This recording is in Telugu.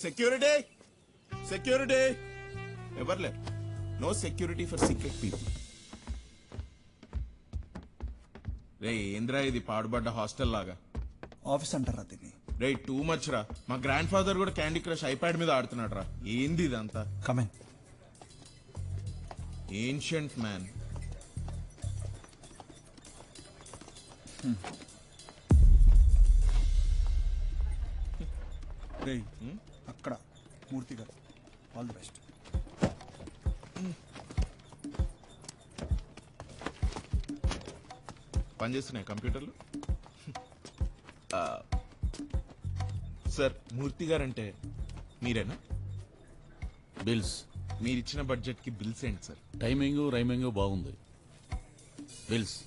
సెక్యూరిటీ సెక్యూరిటీ ఎవర్లే no security for secret people. రే ఏంద్రా ఇది పాడుబడ్డ హాస్టల్ లాగా. ఆఫీస్ అంటారా దీన్ని? రే టూ మచ్ రా. మా గ్రాండ్ ఫాదర్ కూడా క్యాండీ క్రష్ ఐప్యాడ్ మీద ఆడుతున్నాడు రా. ఏంది ఇదంతా? కమెన్. Ancient man. రే అక్కడ మూర్తి గారు, ఆల్ ది బెస్ట్. పనిచేస్తున్నాయి కంప్యూటర్లు? సార్ మూర్తి గారంటే మీరేనా? బిల్స్ మీరిచ్చిన బడ్జెట్ కి బిల్స్ ఏంటి సార్? టైమింగ్ రైమింగ్ బాగుంది. బిల్స్